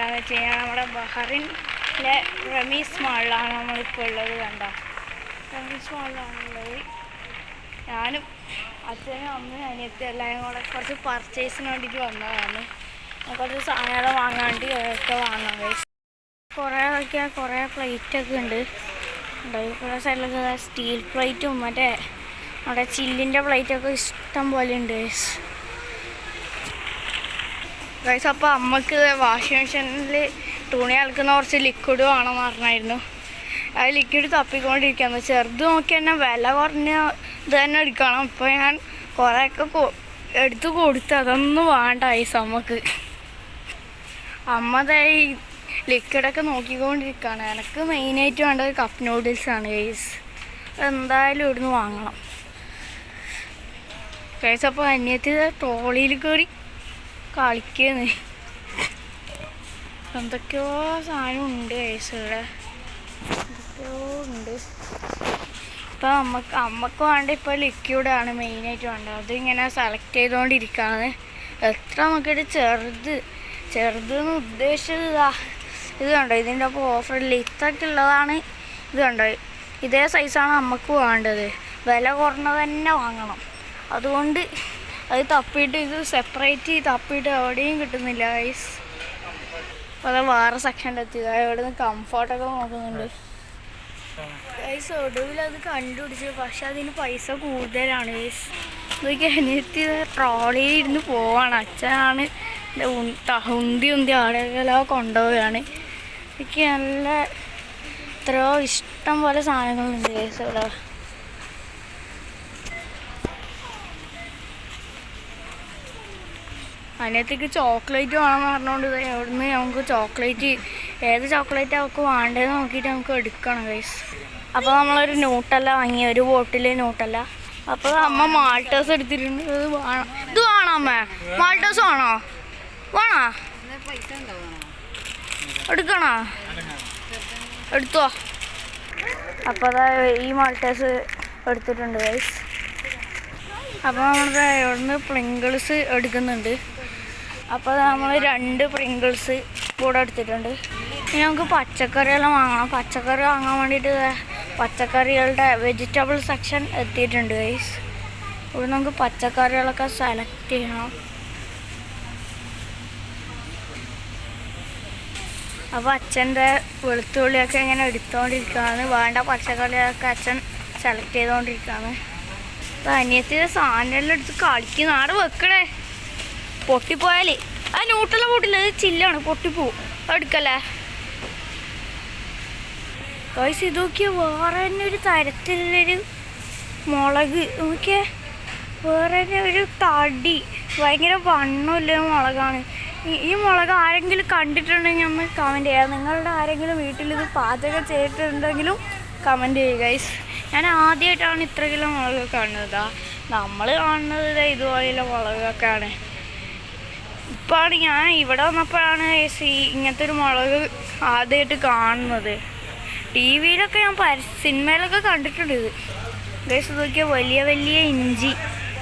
എവിടെയാണെന്ന് വെച്ച് കഴിഞ്ഞാൽ നമ്മുടെ ബഹറിനിലെ റമീസ് മാളിലാണ് നമ്മളിപ്പോൾ ഉള്ളത്. കണ്ടോ, റമീസ് മാളിലാണുള്ളത്. ഞാനും അച്ഛനും അമ്മയും അനിയത്തിയും എല്ലാവരും കൂടെ കുറച്ച് പർച്ചേസിന് വേണ്ടിയിട്ട് വന്നതാണ്. കുറച്ച് സാധനങ്ങൾ വാങ്ങാണ്ട് ഒക്കെ വാങ്ങാൻ കഴിച്ചു. കുറേ പ്ലേറ്റൊക്കെ ഉണ്ട്. കുറേ സൈഡിലൊക്കെ സ്റ്റീൽ പ്ലേറ്റും മറ്റേ നമ്മുടെ ചില്ലിൻ്റെ പ്ലേറ്റൊക്കെ ഇഷ്ടം പോലെ ഉണ്ട് ഗൈസ്. അപ്പോൾ അമ്മക്ക് വാഷിംഗ് മെഷീനിൽ തുണി അലക്കുന്ന കുറച്ച് ലിക്വിഡ് വേണമെന്ന് പറഞ്ഞായിരുന്നു. അത് ലിക്വിഡ് തപ്പിക്കൊണ്ടിരിക്കുകയാണ്. ചെറുത് നോക്കി തന്നെ വില കുറഞ്ഞ ഇത് തന്നെ എടുക്കണം. ഇപ്പോൾ ഞാൻ കുറേയൊക്കെ എടുത്ത് കൊടുത്ത് അതൊന്നും വേണ്ട ഗൈസ് അമ്മക്ക്. അമ്മതായി ലിക്വിഡൊക്കെ നോക്കിക്കൊണ്ടിരിക്കുകയാണ്. എനിക്ക് മെയിനായിട്ട് വേണ്ടത് കപ്പ് നൂഡിൽസാണ് ഗൈസ്. എന്തായാലും ഇവിടുന്ന് വാങ്ങണം ഗൈസ്. അപ്പോൾ അനിയത്തി ട്രോളിയിൽ കയറി കളിക്കുന്നു. എന്തൊക്കെയോ സാധനം ഉണ്ട് ഗൈസ്, ഇവിടെ എന്തൊക്കെയോ ഉണ്ട്. ഇപ്പോൾ അമ്മക്ക് വേണ്ട ഇപ്പോൾ ലിക്വിഡാണ് മെയിനായിട്ട് വേണ്ടത്. അതിങ്ങനെ സെലക്ട് ചെയ്തുകൊണ്ടിരിക്കുകയാണ്. എത്ര നോക്കിയിട്ട് ചെറുതെന്ന് ഉദ്ദേശിച്ചത് ഇത് കണ്ടോ, ഇതിൻ്റെ ഒപ്പം ഓഫറിൽ ഇത്രയ്ക്ക് ഉള്ളതാണ്. ഇത് കണ്ടോ, ഇതേ സൈസാണ് നമുക്ക് വേണ്ടത്. വില കുറഞ്ഞത് തന്നെ വാങ്ങണം. അതുകൊണ്ട് അത് തപ്പിയിട്ട് ഇത് സെപ്പറേറ്റ് തപ്പിയിട്ട് എവിടെയും കിട്ടുന്നില്ല ഗൈസ്. അപ്പോൾ അത് വേറെ സെക്ഷനിലെത്തിയത്. ഇവിടെ നിന്ന് കംഫർട്ടൊക്കെ നോക്കുന്നുണ്ട് ഗൈസ്. ഒടുവിൽ അത് കണ്ടുപിടിച്ചു. പക്ഷെ അതിന് പൈസ കൂടുതലാണ് ഗൈസ്. ഇതൊക്കെ അനിയത്തി ട്രോളിയിൽ ഇരുന്ന് പോവാണ്. അച്ഛനാണ് ഉന്തി ആടെല്ലാം കൊണ്ടുപോവുകയാണ്. എനിക്ക് നല്ല എത്രയോ ഇഷ്ടം പോലെ സാധനങ്ങളുണ്ട് ഗൈസ് ഇവിടെ. അനിയത്തിക്ക് ചോക്ലേറ്റ് വേണമെന്ന് പറഞ്ഞുകൊണ്ട് എവിടുന്ന് നമുക്ക് ചോക്ലേറ്റ് ഏത് ചോക്ലേറ്റ് അവൾക്ക് വേണ്ടതെന്ന് നോക്കിയിട്ട് നമുക്ക് എടുക്കണം ഗൈസ്. അപ്പോൾ നമ്മളൊരു ന്യൂട്ടല്ല വാങ്ങി, ഒരു ബോട്ടിൽ ന്യൂട്ടല്ല. അപ്പോൾ അമ്മ മാൾട്ടേഴ്സ് എടുത്തിട്ടുണ്ട്. ഇത് വേണോ അമ്മ? മാൾട്ടേഴ്സ് വേണോ? എടുക്കണോ? എടുത്തോ. അപ്പോൾ അതാ ഈ മാൾട്ടേഴ്സ് എടുത്തിട്ടുണ്ട് ഗൈസ്. അപ്പോൾ നമ്മളിത് ഇവിടുന്ന് പ്രിങ്കിൾസ് എടുക്കുന്നുണ്ട്. അപ്പോൾ നമ്മൾ 2 പ്രിങ്കിൾസ് കൂടെ എടുത്തിട്ടുണ്ട്. ഇനി നമുക്ക് പച്ചക്കറിയെല്ലാം വാങ്ങണം. പച്ചക്കറി വാങ്ങാൻ വേണ്ടിയിട്ട് പച്ചക്കറികളുടെ വെജിറ്റബിൾ സെക്ഷൻ എത്തിയിട്ടുണ്ട് ഗൈസ്. ഇവിടെ നമുക്ക് പച്ചക്കറികളൊക്കെ സെലക്ട് ചെയ്യണം. അപ്പോൾ അച്ഛൻ്റെ വെളുത്തുള്ളിയൊക്കെ ഇങ്ങനെ എടുത്തുകൊണ്ടിരിക്കുകയാണ്. വേണ്ട പച്ചക്കറികളൊക്കെ അച്ഛൻ സെലക്ട് ചെയ്തുകൊണ്ടിരിക്കുകയാണ്. അപ്പോൾ അനിയത്തിൻ്റെ സാധനമെല്ലാം എടുത്ത് കളിക്കുന്ന ആടെ വെക്കണേ. പൊട്ടിപ്പോയാലേ ആ ന്യൂട്ടെല്ലാം പൊട്ടില്ല, അത് ചില്ലാണ്, പൊട്ടിപ്പോവും. എടുക്കല്ലേ ഗൈസ്. ഇത് നോക്കിയാൽ വേറെ തന്നെ ഒരു തരത്തിലുള്ളൊരു മുളക്. നോക്കിയേ, വേറെ തന്നെ ഒരു തടി, ഭയങ്കര വണ്ണമില്ല മുളകാണ്. ഈ മുളക് ആരെങ്കിലും കണ്ടിട്ടുണ്ടെങ്കിൽ ഒന്ന് കമൻറ്റ് ചെയ്യുക. നിങ്ങളുടെ ആരെങ്കിലും വീട്ടിലിത് പാചകം ചെയ്തിട്ടുണ്ടെങ്കിലും കമൻറ്റ് ചെയ്യുക ഗൈസ്. ഞാൻ ആദ്യമായിട്ടാണ് ഇത്ര കിലോ മുളക് കാണുന്നത്. നമ്മൾ കാണുന്നത് ഇതുപോലെയുള്ള മുളകൊക്കെയാണ്. ഇപ്പോഴാണ് ഞാൻ ഇവിടെ വന്നപ്പോഴാണ് ഇങ്ങനത്തെ ഒരു മുളക് ആദ്യമായിട്ട് കാണുന്നത്. ടി വിയിലൊക്കെ ഞാൻ സിനിമയിലൊക്കെ കണ്ടിട്ടുണ്ട് ഇത് ഗൈസ്. നോക്കിയാൽ വലിയ ഇഞ്ചി,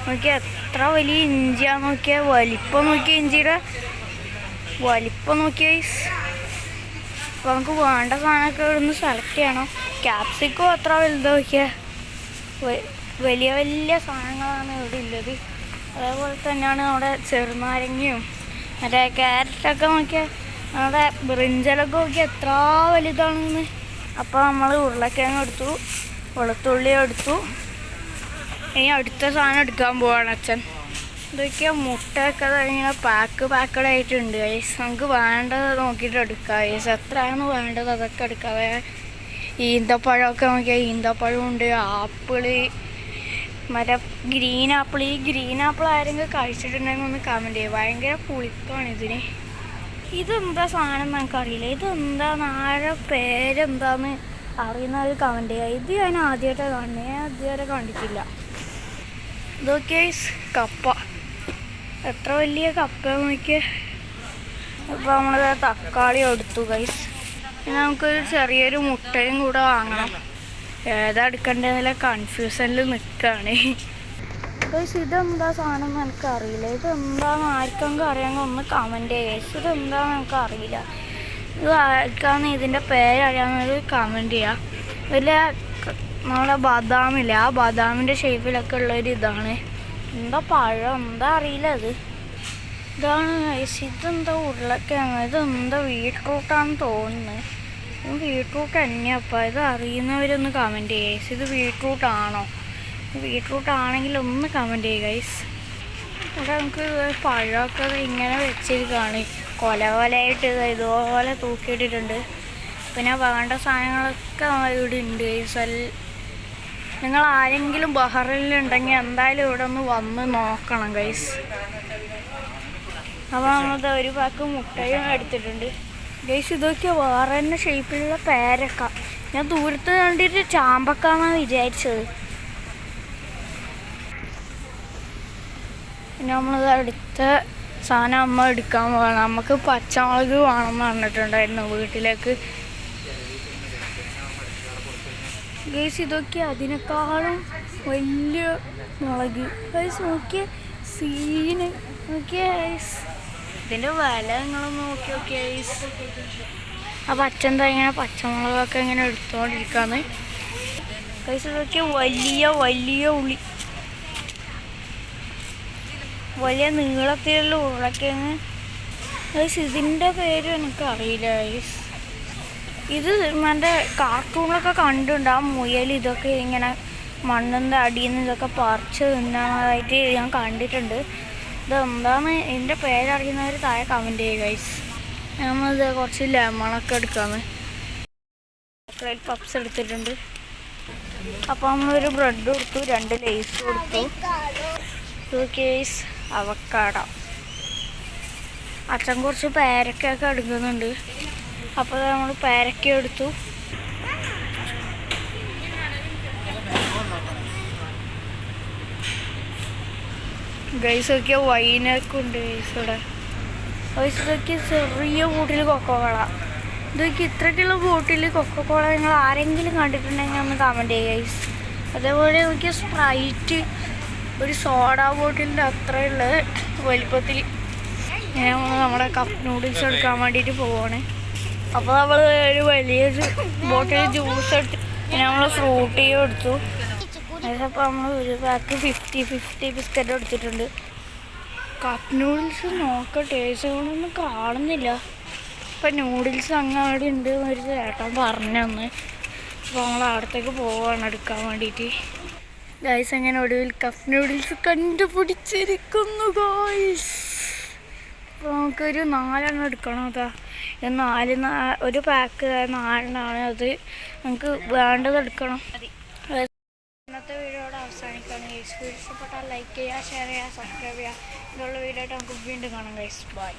നോക്കിയാൽ എത്ര വലിയ ഇഞ്ചിയാന്ന് നോക്കിയാൽ. വലിപ്പം നോക്കിയാൽ ഇഞ്ചിയുടെ വലിപ്പം നോക്കിയാൽ ഗൈസ്. അപ്പോൾ നമുക്ക് വേണ്ട സാധനമൊക്കെ ഇവിടുന്ന് സെലക്ട് ചെയ്യണം. ക്യാപ്സിക്കോ അത്ര വലുത് നോക്കിയാൽ. വലിയ സാധനങ്ങളാണ് ഇവിടെ ഉള്ളത്. അതേപോലെ തന്നെയാണ് നമ്മുടെ ചെറുനാരങ്ങയും മറ്റേ ക്യാരറ്റൊക്കെ നോക്കിയാൽ. നമ്മുടെ ബ്രിഞ്ചലൊക്കെ നോക്കിയാൽ എത്ര വലുതാണെന്ന്. അപ്പോൾ നമ്മൾ ഉരുളക്കിഴങ്ങ് എടുത്തു, വെളുത്തുള്ളി എടുത്തു. ഇനി അടുത്ത സാധനം എടുക്കാൻ പോവാണ് അച്ഛൻ. ഇതൊക്കെയാണ് മുട്ടയൊക്കെ ഇങ്ങനെ പാക്കഡായിട്ടുണ്ട് ഗൈസ്. നമുക്ക് വേണ്ടത് നോക്കിയിട്ട് എടുക്കാം ഗൈസ്. എത്രയാണ് വേണ്ടത് അതൊക്കെ എടുക്കാവേ. ഈന്തപ്പഴമൊക്കെ നോക്കിയാൽ ഈന്തപ്പഴമുണ്ട്, ആപ്പിള്, മറ്റേ ഗ്രീൻ ആപ്പിൾ. ഈ ഗ്രീൻ ആപ്പിൾ ആരെങ്കിലും കഴിച്ചിട്ടുണ്ടെങ്കിൽ ഒന്ന് കമൻറ്റ് ചെയ്യുക. ഭയങ്കര പുളിപ്പാണ് ഇതിന്. ഇതെന്താ സാധനം നമുക്കറിയില്ല. ഇതെന്താന്ന് ആരുടെ പേരെന്താന്ന് അറിയുന്നത് കമൻറ്റ് ചെയ്യുക. ഇത് ഞാൻ ആദ്യമായിട്ടാണ് കാണുന്നത്. ഞാൻ ഇതുവരെ കണ്ടിട്ടില്ല. ഇതൊക്കെ കപ്പ, എത്ര വലിയ കപ്പ നോക്കിയാൽ. ഇപ്പോൾ നമ്മൾ തക്കാളി എടുത്തു ഗൈസ്. പിന്നെ നമുക്കൊരു ചെറിയൊരു മുട്ടയും കൂടെ വാങ്ങണം. ഏതാ എടുക്കേണ്ടതെന്നുള്ള കൺഫ്യൂഷനിൽ നിൽക്കുകയാണ് ഗൈസ്. ഇതെന്താ സാധനം എനിക്കറിയില്ല. ഇതെന്താണെന്ന് ആർക്കെങ്കിലും അറിയാമെങ്കിൽ ഒന്ന് കമൻറ്റ് ചെയ്യുക ഗൈസ്. ഇതെന്താണെന്ന് എനിക്കറിയില്ല. ഇത് ആർക്കാന്ന് ഇതിൻ്റെ പേരറിയാവുന്നൊരു കമൻറ്റ് ചെയ്യാം. വലിയ നമ്മളെ ബദാമില്ല, ആ ബദാമിൻ്റെ ഷേപ്പിലൊക്കെ ഉള്ളൊരു ഇതാണ്. എന്താ പഴം എന്താ അറിയില്ല. ഇതാണ് ഇതെന്താ ഉരുളക്കിഴങ്ങ്, ഇതെന്താ ബീട്രൂട്ടാണെന്ന് തോന്നുന്നത്. ഇത് ബീട്രൂട്ട് തന്നെയപ്പോൾ ഇത് അറിയുന്നവരൊന്ന് കമൻറ്റ് ചെയ്യുക. ഇത് ബീട്രൂട്ടാണോ? ബീട്രൂട്ട് ആണെങ്കിൽ ഒന്ന് കമൻറ്റ് ചെയ്യുക ഗൈസ്. ഇവിടെ നമുക്ക് പഴമൊക്കെ ഇങ്ങനെ വെച്ചിരിക്കുകയാണ്, കൊല കൊലയായിട്ട് ഇതുപോലെ തൂക്കിയിട്ടിട്ടുണ്ട്. പിന്നെ വേണ്ട സാധനങ്ങളൊക്കെ ഇവിടെ ഉണ്ട് ഗൈസ്. നിങ്ങൾ ആരെങ്കിലും ബഹ്റൈനിലുണ്ടെങ്കിൽ എന്തായാലും ഇവിടെ ഒന്ന് വന്ന് നോക്കണം ഗൈസ്. അപ്പോൾ നമ്മളത് ഒരു പാക്ക് മുട്ടയും എടുത്തിട്ടുണ്ട് ഗൈസ്. ഇതൊക്കെ വേറെ തന്നെ ഷേപ്പിലുള്ള പേരക്ക. ഞാൻ ദൂരത്ത് കണ്ടിട്ട് ചാമ്പക്കാന്നാണ് വിചാരിച്ചത്. പിന്നെ നമ്മളത് അടുത്ത സാധനം അമ്മ എടുക്കാൻ പോകണം. നമുക്ക് പച്ചമുളക് വേണമെന്ന് പറഞ്ഞിട്ടുണ്ടായിരുന്നു വീട്ടിലേക്ക് ഗൈസ്. ഇതൊക്കെ അതിനേക്കാളും വലിയ മുളക് ഗൈസ്. നോക്കിയ സീന് നോക്കിയ ഗൈസ്. ഇതിൻ്റെ വില നിങ്ങളൊന്ന് നോക്കി നോക്കിയ ഗൈസ്. അപ്പോൾ അച്ഛൻ ഇങ്ങനെ പച്ചമുളകൊക്കെ ഇങ്ങനെ എടുത്തുകൊണ്ടിരിക്കുകയാണ് ഗൈസ്. ഇതൊക്കെ വലിയ വലിയ ഉള്ളി, വലിയ നീളത്തിലുള്ള ഉരുളക്കിഴങ്ങ് ഗൈസ്. ഇതിൻ്റെ പേര് എനിക്കറിയില്ല ഗൈസ്. ഇത് എൻ്റെ കാർട്ടൂണിലൊക്കെ കണ്ടിട്ടുണ്ട്. ആ മുയൽ ഇതൊക്കെ ഇങ്ങനെ മണ്ണിൻ്റെ അടിയിൽ നിന്ന് ഇതൊക്കെ പറിച്ച് തിന്നാനായിട്ട് ഞാൻ കണ്ടിട്ടുണ്ട്. ഇതെന്താണ് ഇതിൻ്റെ പേരറിയുന്നവർ താഴെ കമൻറ്റ് ചെയ്യുക ഗൈസ്. നമ്മളിത് കുറച്ച് ലെമണൊക്കെ എടുക്കാമെന്ന്. ചോക്ലേറ്റ് പപ്സ് എടുത്തിട്ടുണ്ട്. അപ്പോൾ നമ്മളൊരു ബ്രെഡ് കൊടുത്തു, 2 ലേസ് കൊടുത്തു. Guys avocado. അച്ഛൻ കുറച്ച് പേരക്കൊക്കെ എടുക്കുന്നുണ്ട്. അപ്പോൾ നമ്മൾ പേരക്ക എടുത്തു. ഗൈസ് ഒക്കെ വൈനൊക്കെ ഉണ്ട് ഗൈസ് ഇവിടെ. ഗൈസ് ഇതൊക്കെ ചെറിയ ബോട്ടിൽ കൊക്കോള. ഇതൊക്കെ ഇത്രയ്ക്കുള്ള ബോട്ടിൽ കൊക്കോള നിങ്ങൾ ആരെങ്കിലും കണ്ടിട്ടുണ്ടെങ്കിൽ ഒന്ന് കമൻറ്റ് ചെയ്യുക ഗൈസ്. അതേപോലെ നോക്കിയ സ്പ്രൈറ്റ് ഒരു സോഡ ബോട്ടിലിൻ്റെ അത്രയുള്ള വലിപ്പത്തിൽ. നമ്മുടെ കപ്പ് നൂഡിൽസ് എടുക്കാൻ വേണ്ടിയിട്ട് പോവുകയാണ്. അപ്പോൾ നമ്മൾ ഒരു വലിയ ബോട്ടിൽ ജ്യൂസ് എടുത്ത് പിന്നെ നമ്മൾ ഫ്രൂട്ടിയും എടുത്തു. അപ്പോൾ നമ്മൾ ഒരു പാക്ക് 50 ബിസ്ക്കറ്റ് എടുത്തിട്ടുണ്ട്. കപ്പ് നൂഡിൽസ് നോക്കാം, ടേസ്റ്റ് കൊണ്ടൊന്നും കാണുന്നില്ല. ഇപ്പം നൂഡിൽസ് അങ്ങാടി ഉണ്ട് ഒരു ചേട്ടൻ പറഞ്ഞന്ന്. അപ്പോൾ നമ്മൾ അവിടത്തേക്ക് പോവുകയാണ് എടുക്കാൻ വേണ്ടിയിട്ട് ഗൈസ്. അങ്ങനെ ഒടുവിൽ കപ്പ് നൂഡിൽസ് കണ്ടുപിടിച്ചിരിക്കുന്നു ഗൈസ്. അപ്പോൾ നമുക്കൊരു 4 എടുക്കണം. അതാ ഒരു പാക്ക് 4 അത് നമുക്ക് വേണ്ടത് എടുക്കണം. ഇന്നത്തെ വീഡിയോയുടെ അവസാനിക്കുകയാണ് ഗൈസ്. വീഡിയോ ഇഷ്ടപ്പെട്ടാൽ ലൈക്ക് ചെയ്യുക, ഷെയർ ചെയ്യുക, സബ്സ്ക്രൈബ് ചെയ്യുക. ഇതുള്ള വീഡിയോ ആയിട്ട് നമുക്ക് വീണ്ടും കാണാം ഗൈസ്. ബൈ.